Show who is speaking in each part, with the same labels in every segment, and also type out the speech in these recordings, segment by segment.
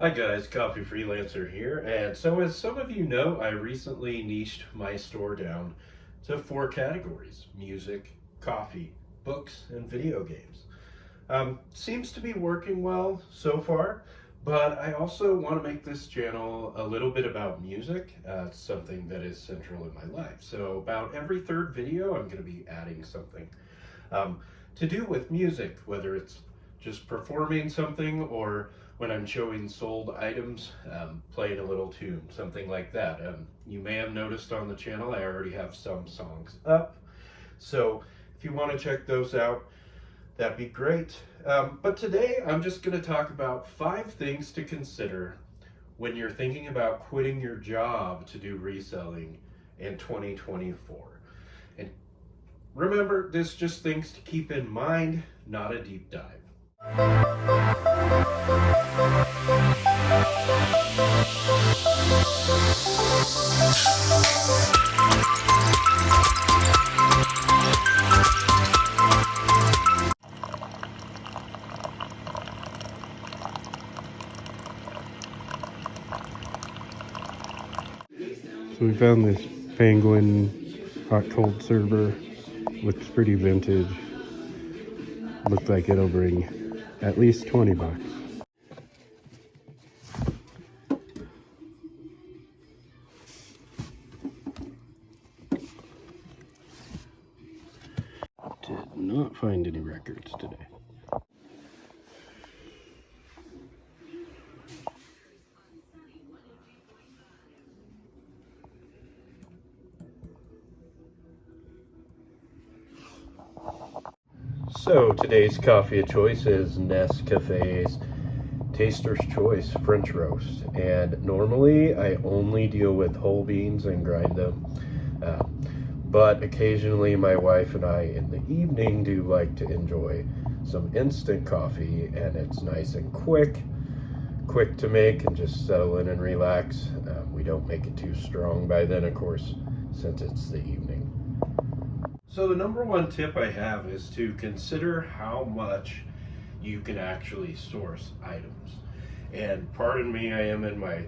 Speaker 1: Hi guys, Coffee Freelancer here, and so as some of you know, I recently niched my store down to 4 categories: music, coffee, books, and video games. Seems to be working well so far, but I also want to make this channel a little bit about music. It's something that is central in my life. So about every third video, I'm going to be adding something um, to do with music, whether it's just performing something or when I'm showing sold items, playing a little tune, something like that. You may have noticed on the channel I already have some songs up, so if you want to check those out, that'd be great. But today I'm just going to talk about 5 things to consider when you're thinking about quitting your job to do reselling in 2024. And remember, this just things to keep in mind, not a deep dive.
Speaker 2: So we found this Penguin hot cold server. Looks pretty vintage. Looks like it'll bring at least 20 bucks. Did not find any records today.
Speaker 1: So today's coffee of choice is Nescafe's Taster's Choice French Roast, and normally I only deal with whole beans and grind them, but occasionally my wife and I in the evening do like to enjoy some instant coffee, and it's nice and quick to make and just settle in and relax. We don't make it too strong by then, of course, since it's the evening. So the number one tip I have is to consider how much you can actually source items. And pardon me, I am in my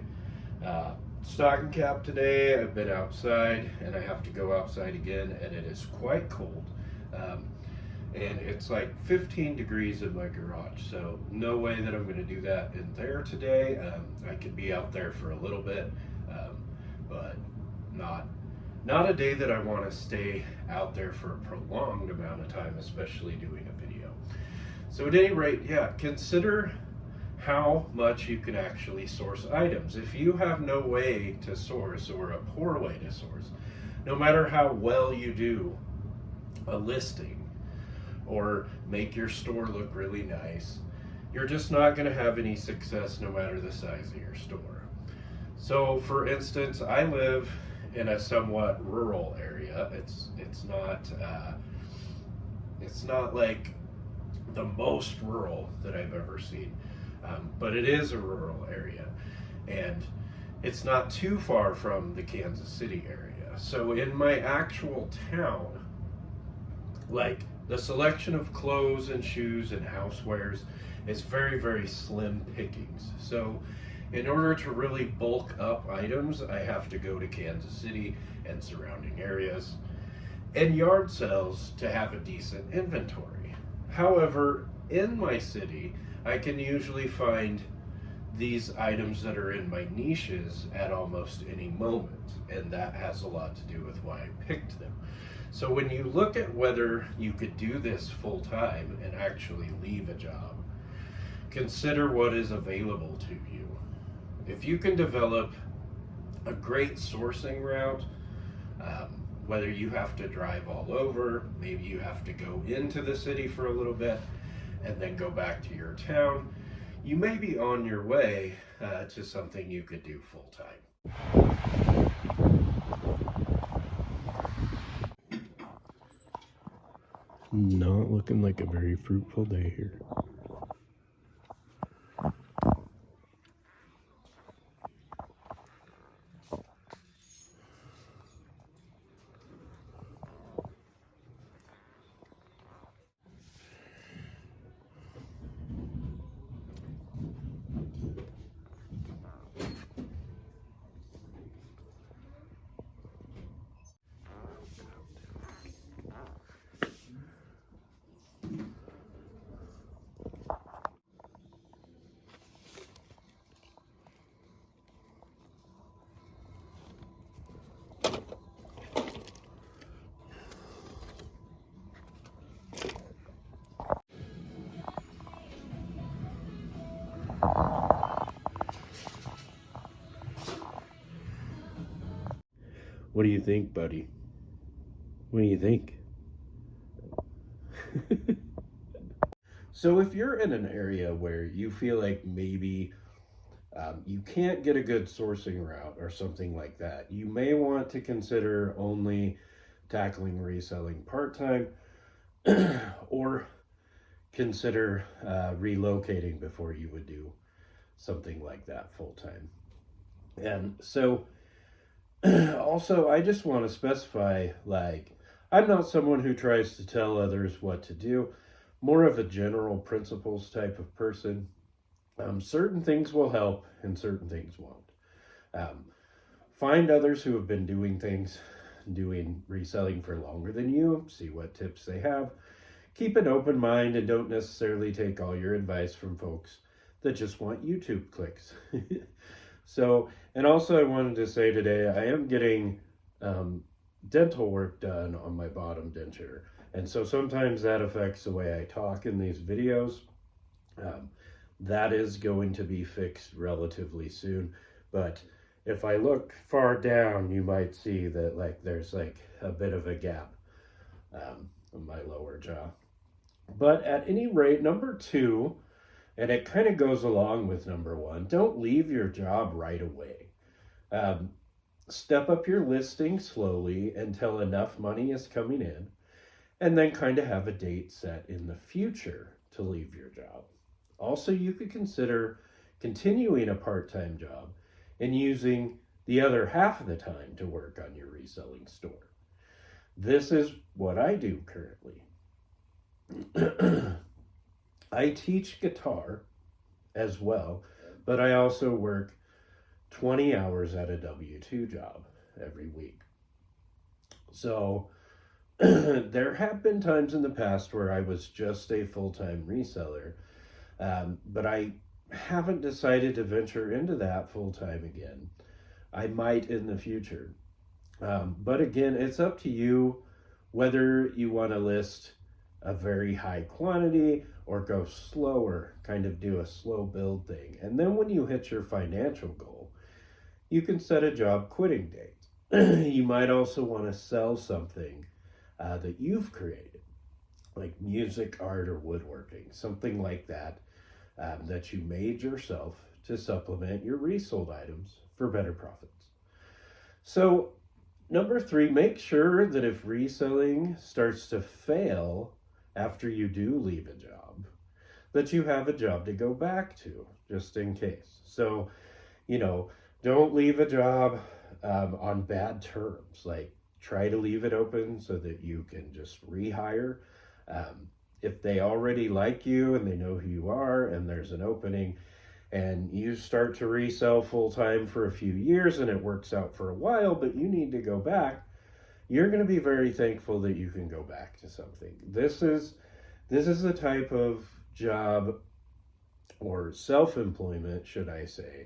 Speaker 1: stocking cap today. I've been outside and I have to go outside again, and it is quite cold. And it's like 15 degrees in my garage, so no way that I'm going to do that in there today. I could be out there for a little bit, but not a day that I want to stay out there for a prolonged amount of time, especially doing a video. So at any rate, yeah, consider how much you can actually source items. If you have no way to source, or a poor way to source, no matter how well you do a listing or make your store look really nice, you're just not going to have any success no matter the size of your store. So for instance, I live in a somewhat rural area. It's not like the most rural that I've ever seen, but it is a rural area, and it's not too far from the Kansas City area. So in my actual town, like, the selection of clothes and shoes and housewares is very, very slim pickings. So in order to really bulk up items, I have to go to Kansas City and surrounding areas and yard sales to have a decent inventory. However, in my city, I can usually find these items that are in my niches at almost any moment, and that has a lot to do with why I picked them. So when you look at whether you could do this full time and actually leave a job, consider what is available to you. If you can develop a great sourcing route, whether you have to drive all over, maybe you have to go into the city for a little bit and then go back to your town, you may be on your way to something you could do full time.
Speaker 2: Not looking like a very fruitful day here.
Speaker 1: What do you think, buddy? What do you think? So if you're in an area where you feel like maybe you can't get a good sourcing route or something like that, you may want to consider only tackling reselling part-time or consider relocating before you would do something like that full-time. And so also, I just want to specify, like, I'm not someone who tries to tell others what to do, more of a general principles type of person. Certain things will help and certain things won't. Um, Find others who have been doing reselling for longer than you, see what tips they have. Keep an open mind and don't necessarily take all your advice from folks that just want YouTube clicks. So, and also I wanted to say today, I am getting dental work done on my bottom denture. And so sometimes that affects the way I talk in these videos. That is going to be fixed relatively soon. But if I look far down, you might see that like there's like a bit of a gap in my lower jaw. But at any rate, number 2, and it kind of goes along with number 1, don't leave your job right away. Step up your listing slowly until enough money is coming in, and then kind of have a date set in the future to leave your job. Also, you could consider continuing a part-time job and using the other half of the time to work on your reselling store. This is what I do currently. I teach guitar as well, but I also work 20 hours at a W-2 job every week. So there have been times in the past where I was just a full-time reseller, but I haven't decided to venture into that full-time again. I might in the future. But again, it's up to you whether you want to list a very high quantity or go slower, kind of do a slow build thing. And then when you hit your financial goal, you can set a job quitting date. You might also want to sell something that you've created, like music, art, or woodworking, something like that, that you made yourself to supplement your resold items for better profits. So number 3, make sure that if reselling starts to fail after you do leave a job, that you have a job to go back to, just in case. So, don't leave a job on bad terms. Like, try to leave it open so that you can just rehire. If they already like you and they know who you are and there's an opening and you start to resell full-time for a few years and it works out for a while, but you need to go back, you're going to be very thankful that you can go back to something. This is the type of job, or self-employment, should I say,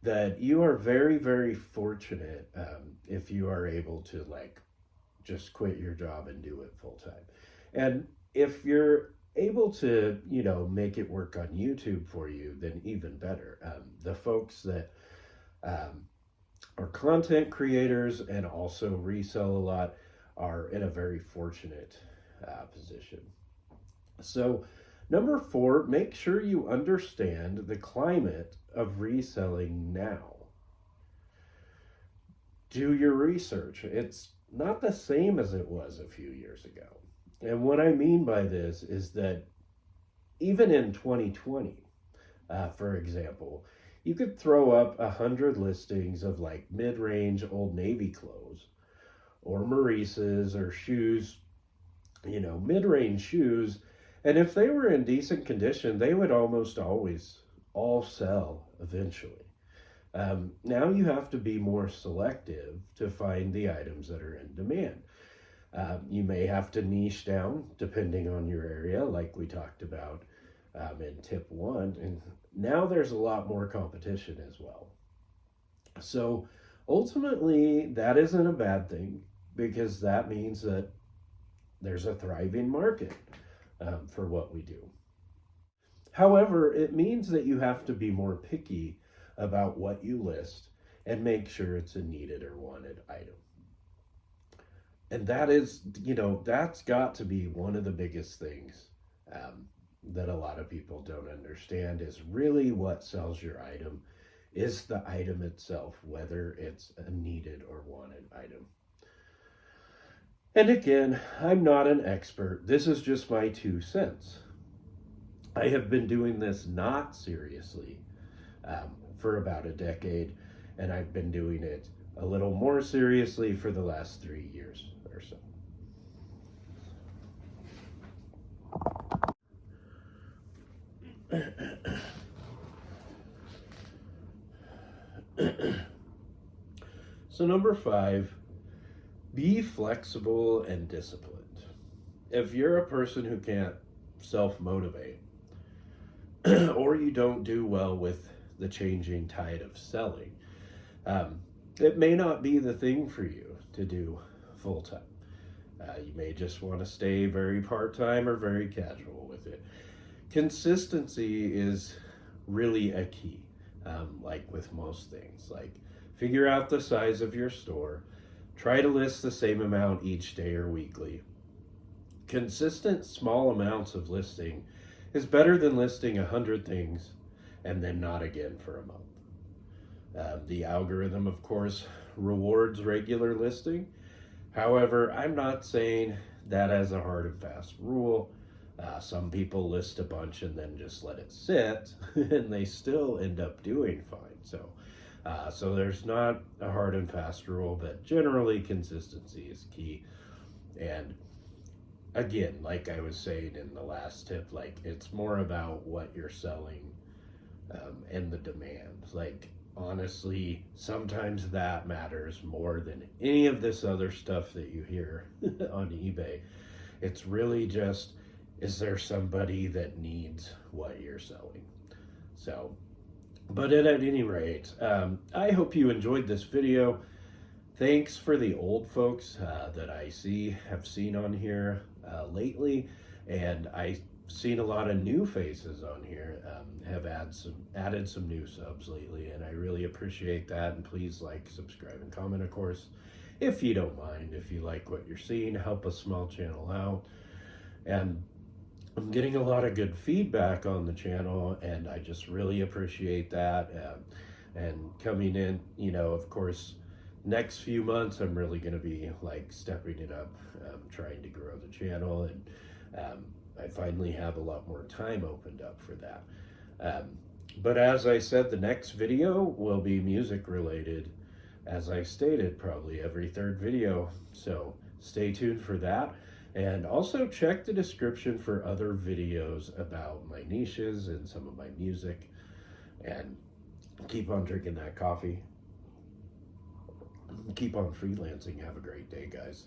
Speaker 1: that you are very, very fortunate if you are able to like just quit your job and do it full-time. And if you're able to, make it work on YouTube for you, then even better. The folks that are content creators and also resell a lot are in a very fortunate position. So number 4, make sure you understand the climate of reselling now. Do your research. It's not the same as it was a few years ago. And what I mean by this is that even in 2020, for example, you could throw up 100 listings of like mid-range Old Navy clothes or Maurices or shoes, mid-range shoes. And if they were in decent condition, they would almost always all sell eventually. Now you have to be more selective to find the items that are in demand. You may have to niche down depending on your area, like we talked about in tip 1. And now there's a lot more competition as well. So ultimately, that isn't a bad thing, because that means that there's a thriving market for what we do. However, it means that you have to be more picky about what you list and make sure it's a needed or wanted item. And that is, that's got to be one of the biggest things that a lot of people don't understand is really what sells your item is the item itself, whether it's a needed or wanted item. And again, I'm not an expert. This is just my 2 cents. I have been doing this not seriously for about a decade, and I've been doing it a little more seriously for the last 3 years or so. So number 5, be flexible and disciplined. If you're a person who can't self-motivate, or you don't do well with the changing tide of selling, it may not be the thing for you to do full-time. You may just want to stay very part-time or very casual with it. Consistency is really a key, like with most things. Like, figure out the size of your store. Try to list the same amount each day or weekly. Consistent small amounts of listing is better than listing 100 things and then not again for a month. The algorithm, of course, rewards regular listing. However, I'm not saying that as a hard and fast rule. Some people list a bunch and then just let it sit, and they still end up doing fine. So there's not a hard and fast rule, but generally consistency is key. And again, like I was saying in the last tip, like, it's more about what you're selling and the demand. Like, honestly, sometimes that matters more than any of this other stuff that you hear on eBay. It's really just, is there somebody that needs what you're selling? So, but at any rate, I hope you enjoyed this video. Thanks for the old folks that I have seen on here lately, and I've seen a lot of new faces on here, have added some new subs lately, and I really appreciate that. And please like, subscribe, and comment, of course, if you don't mind. If you like what you're seeing, help a small channel out. And I'm getting a lot of good feedback on the channel, and I just really appreciate that. And coming in, of course, next few months, I'm really going to be like stepping it up, trying to grow the channel, and I finally have a lot more time opened up for that. But as I said, the next video will be music related, as I stated, probably every third video. So stay tuned for that. And also check the description for other videos about my niches and some of my music. And keep on drinking that coffee. Keep on freelancing. Have a great day, guys.